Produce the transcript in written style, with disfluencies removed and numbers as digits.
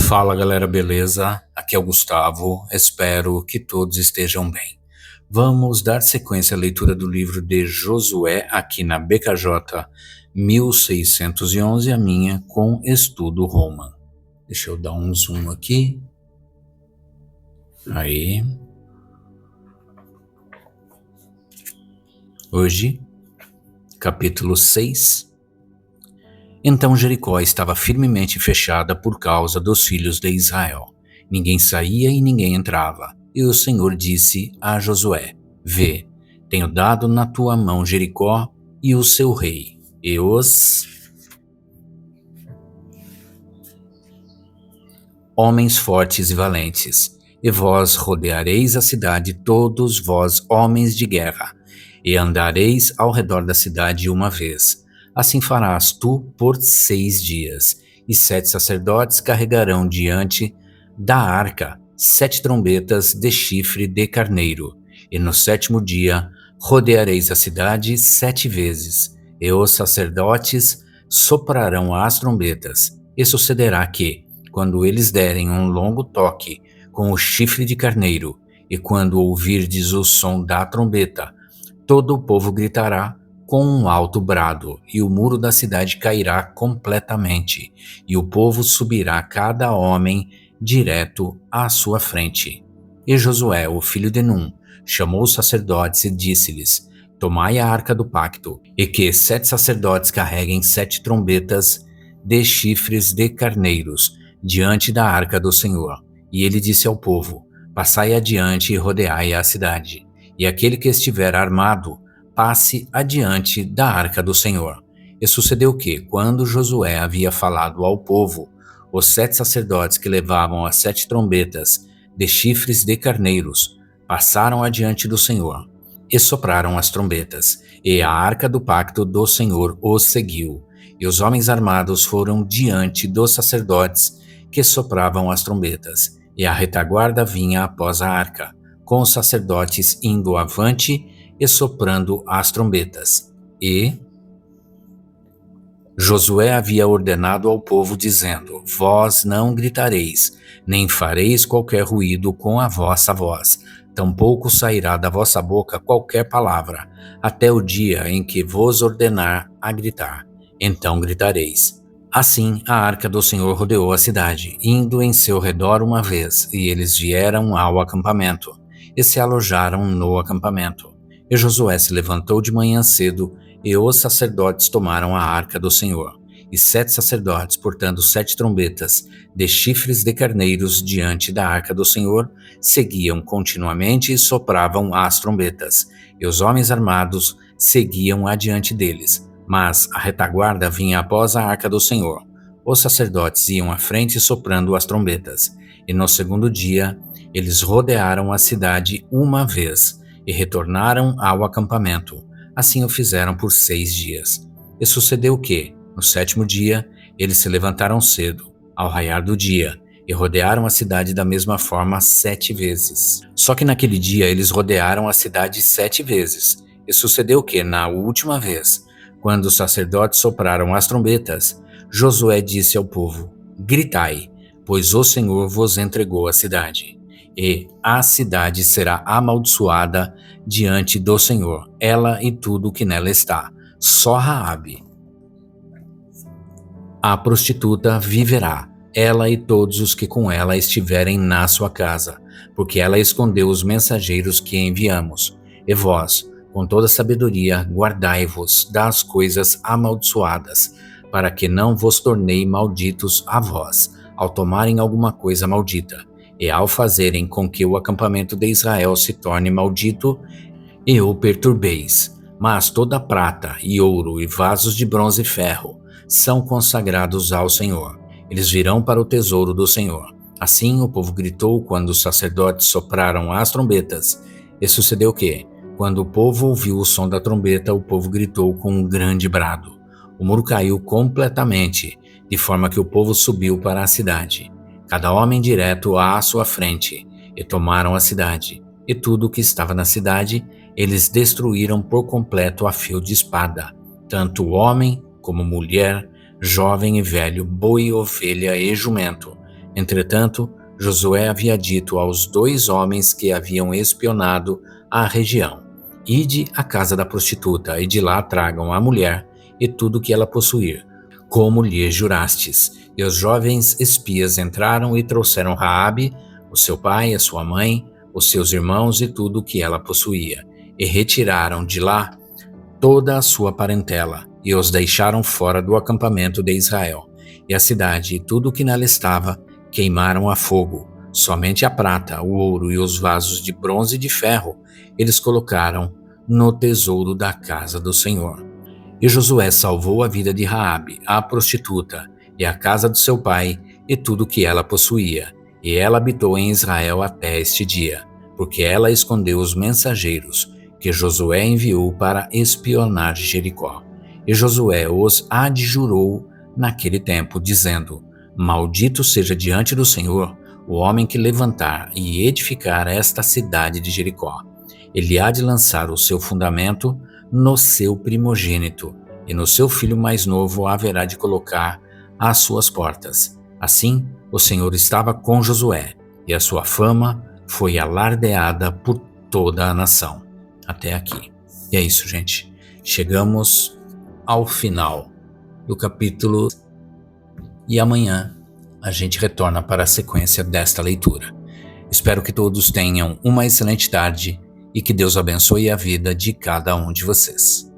Fala galera, beleza? Aqui é o Gustavo, espero que todos estejam bem. Vamos dar sequência à leitura do livro de Josué aqui na BKJ 1611, a minha com estudo Roma. Deixa eu dar um zoom aqui. Aí. Hoje, capítulo 6. Então Jericó estava firmemente fechada por causa dos filhos de Israel. Ninguém saía e ninguém entrava. E o Senhor disse a Josué: Vê, tenho dado na tua mão Jericó e o seu rei, e os homens fortes e valentes. E vós rodeareis a cidade, todos vós homens de guerra, e andareis ao redor da cidade uma vez. Assim farás tu por 6 dias, e 7 sacerdotes carregarão diante da arca 7 trombetas de chifre de carneiro. E no 7º dia rodeareis a cidade 7 vezes, e os sacerdotes soprarão as trombetas. E sucederá que, quando eles derem um longo toque com o chifre de carneiro, e quando ouvirdes o som da trombeta, todo o povo gritará com um alto brado, e o muro da cidade cairá completamente, e o povo subirá cada homem direto à sua frente. E Josué, o filho de Num, chamou os sacerdotes e disse-lhes: Tomai a arca do pacto, e que 7 sacerdotes carreguem 7 trombetas de chifres de carneiros diante da arca do Senhor. E ele disse ao povo: Passai adiante e rodeai a cidade, e aquele que estiver armado passe adiante da arca do Senhor. E sucedeu que, quando Josué havia falado ao povo, os 7 sacerdotes que levavam as 7 trombetas de chifres de carneiros passaram adiante do Senhor e sopraram as trombetas, e a arca do pacto do Senhor os seguiu. E os homens armados foram diante dos sacerdotes que sopravam as trombetas, e a retaguarda vinha após a arca, com os sacerdotes indo avante e soprando as trombetas. E Josué havia ordenado ao povo, dizendo: Vós não gritareis, nem fareis qualquer ruído com a vossa voz, tampouco sairá da vossa boca qualquer palavra, até o dia em que vos ordenar a gritar. Então gritareis. Assim a arca do Senhor rodeou a cidade, indo em seu redor uma vez, e eles vieram ao acampamento, e se alojaram no acampamento. E Josué se levantou de manhã cedo, e os sacerdotes tomaram a arca do Senhor. E 7 sacerdotes, portando 7 trombetas de chifres de carneiros diante da arca do Senhor, seguiam continuamente e sopravam as trombetas. E os homens armados seguiam adiante deles. Mas a retaguarda vinha após a arca do Senhor. Os sacerdotes iam à frente soprando as trombetas. E no 2º dia, eles rodearam a cidade uma vez, e retornaram ao acampamento. Assim o fizeram por 6 dias. E sucedeu que, no 7º dia, eles se levantaram cedo, ao raiar do dia, e rodearam a cidade da mesma forma 7 vezes. Só que naquele dia eles rodearam a cidade 7 vezes. E sucedeu que, na última vez, quando os sacerdotes sopraram as trombetas, Josué disse ao povo: Gritai, pois o Senhor vos entregou a cidade. E a cidade será amaldiçoada diante do Senhor, ela e tudo o que nela está. Só Raabe, a prostituta, viverá, ela e todos os que com ela estiverem na sua casa, porque ela escondeu os mensageiros que enviamos. E vós, com toda sabedoria, guardai-vos das coisas amaldiçoadas, para que não vos tornei malditos a vós, ao tomarem alguma coisa maldita, e ao fazerem com que o acampamento de Israel se torne maldito, e o perturbeis. Mas toda prata e ouro e vasos de bronze e ferro são consagrados ao Senhor. Eles virão para o tesouro do Senhor. Assim o povo gritou quando os sacerdotes sopraram as trombetas. E sucedeu que, quando o povo ouviu o som da trombeta, o povo gritou com um grande brado. O muro caiu completamente, de forma que o povo subiu para a cidade, cada homem direto à sua frente, e tomaram a cidade. E tudo o que estava na cidade, eles destruíram por completo a fio de espada, tanto homem como mulher, jovem e velho, boi, ovelha e jumento, Entretanto, Josué havia dito aos 2 homens que haviam espionado a região: Ide à casa da prostituta, e de lá tragam a mulher e tudo que ela possuir, como lhe jurastes. E os jovens espias entraram e trouxeram Raabe, o seu pai, a sua mãe, os seus irmãos e tudo o que ela possuía, e retiraram de lá toda a sua parentela, e os deixaram fora do acampamento de Israel. E a cidade e tudo o que nela estava queimaram a fogo. Somente a prata, o ouro e os vasos de bronze e de ferro eles colocaram no tesouro da casa do Senhor. E Josué salvou a vida de Raabe, a prostituta, e a casa do seu pai, e tudo o que ela possuía. E ela habitou em Israel até este dia, porque ela escondeu os mensageiros que Josué enviou para espionar Jericó. E Josué os adjurou naquele tempo, dizendo: Maldito seja diante do Senhor o homem que levantar e edificar esta cidade de Jericó. Ele há de lançar o seu fundamento no seu primogênito, e no seu filho mais novo haverá de colocar as suas portas. Assim, o Senhor estava com Josué, e a sua fama foi alardeada por toda a nação. Até aqui. E é isso, gente. Chegamos ao final do capítulo e amanhã a gente retorna para a sequência desta leitura. Espero que todos tenham uma excelente tarde e que Deus abençoe a vida de cada um de vocês.